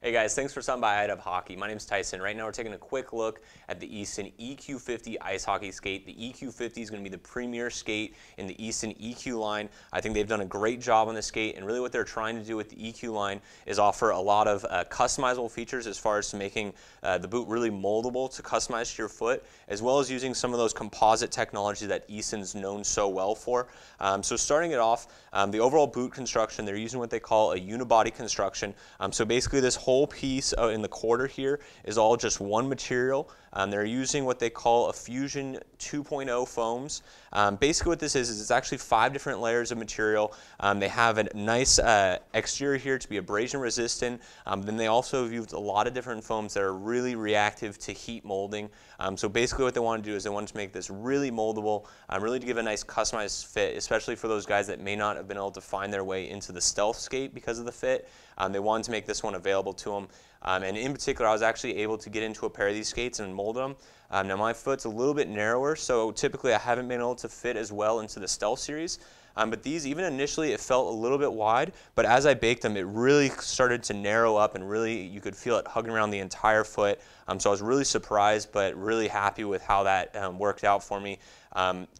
Hey guys, thanks for stopping by I'd Have Hockey. My name's Tyson. Right now we're taking a quick look at the Easton EQ50 ice hockey skate. The EQ50 is going to be the premier skate in the Easton EQ line. I think they've done a great job on the skate, and really what they're trying to do with the EQ line is offer a lot of customizable features as far as making the boot really moldable to customize to your foot, as well as using some of those composite technology that Easton's known so well for. So starting it off, the overall boot construction, they're using what they call a unibody construction. So basically this whole piece in the quarter here is all just one material. They're using what they call a Fusion 2.0 foams. Basically what this is it's actually 5 different layers of material. They have a nice exterior here to be abrasion resistant. Then they also have used a lot of different foams that are really reactive to heat molding. So basically what they want to do is they want to make this really moldable, really to give a nice customized fit, especially for those guys that may not have been able to find their way into the stealth skate because of the fit. They wanted to make this one available to them. And in particular, I was actually able to get into a pair of these skates and mold them. Now my foot's a little bit narrower, so typically I haven't been able to fit as well into the Stealth series. But these, even initially, it felt a little bit wide, but as I baked them, it really started to narrow up, and really you could feel it hugging around the entire foot. So I was really surprised, but really happy with how that worked out for me.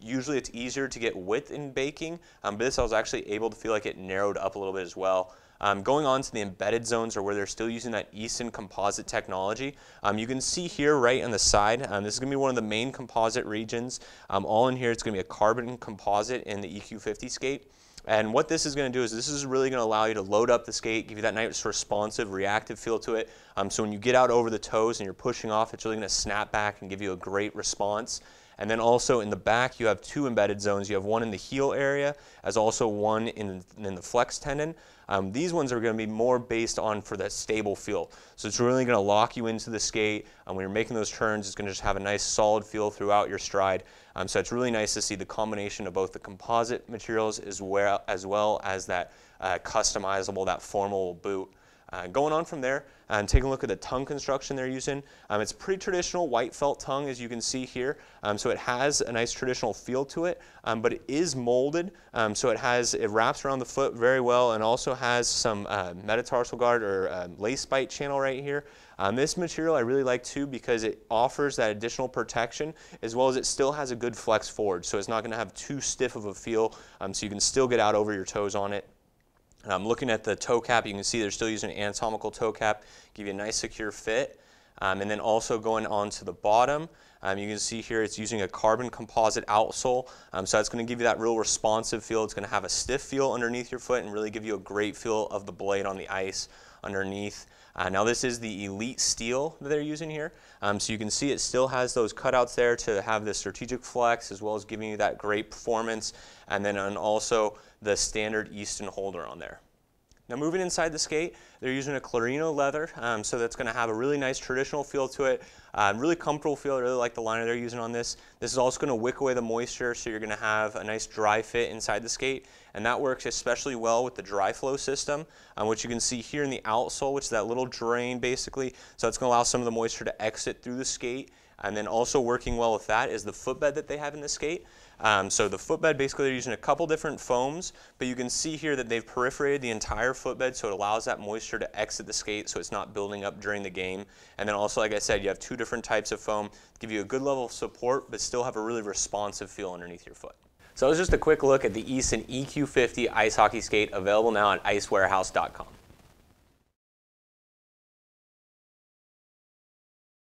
Usually it's easier to get width in baking, but this I was actually able to feel like it narrowed up a little bit as well. Going on to the embedded zones, or where they're still using that Easton composite technology, you can see here right on the side, this is going to be one of the main composite regions. All in here, it's going to be a carbon composite in the EQ50 skate. And what this is going to do is this is really going to allow you to load up the skate, give you that nice responsive, reactive feel to it. So when you get out over the toes and you're pushing off, it's really going to snap back and give you a great response. And then also in the back, you have 2 embedded zones. You have one in the heel area, as also one in the flex tendon. These ones are going to be more based on for that stable feel. So it's really going to lock you into the skate. When you're making those turns, it's going to just have a nice solid feel throughout your stride. So it's really nice to see the combination of both the composite materials as well as that customizable, that formal boot. Going on from there, taking a look at the tongue construction they're using. It's pretty traditional white felt tongue, as you can see here. So it has a nice traditional feel to it, but it is molded. So it wraps around the foot very well, and also has some metatarsal guard or lace bite channel right here. This material I really like too because it offers that additional protection, as well as it still has a good flex forward. So it's not going to have too stiff of a feel, so you can still get out over your toes on it. Looking at the toe cap, you can see they're still using an anatomical toe cap, give you a nice secure fit. And then also going on to the bottom, you can see here it's using a carbon composite outsole. So that's going to give you that real responsive feel. It's going to have a stiff feel underneath your foot and really give you a great feel of the blade on the ice underneath. Now this is the Elite Steel that they're using here. So you can see it still has those cutouts there to have the strategic flex, as well as giving you that great performance, and then also the standard Easton holder on there. Now moving inside the skate, they're using a Clarino leather, so that's going to have a really nice traditional feel to it, really comfortable feel. I really like the liner they're using on this. This is also going to wick away the moisture, so you're going to have a nice dry fit inside the skate, and that works especially well with the dry flow system, which you can see here in the outsole, which is that little drain basically. So it's going to allow some of the moisture to exit through the skate. And then also working well with that is the footbed that they have in the skate. So the footbed, basically they're using a couple different foams, but you can see here that they've perforated the entire footbed, so it allows that moisture to exit the skate so it's not building up during the game. And then also, like I said, you have 2 different types of foam, give you a good level of support, but still have a really responsive feel underneath your foot. So that was just a quick look at the Easton EQ50 ice hockey skate, available now at icewarehouse.com.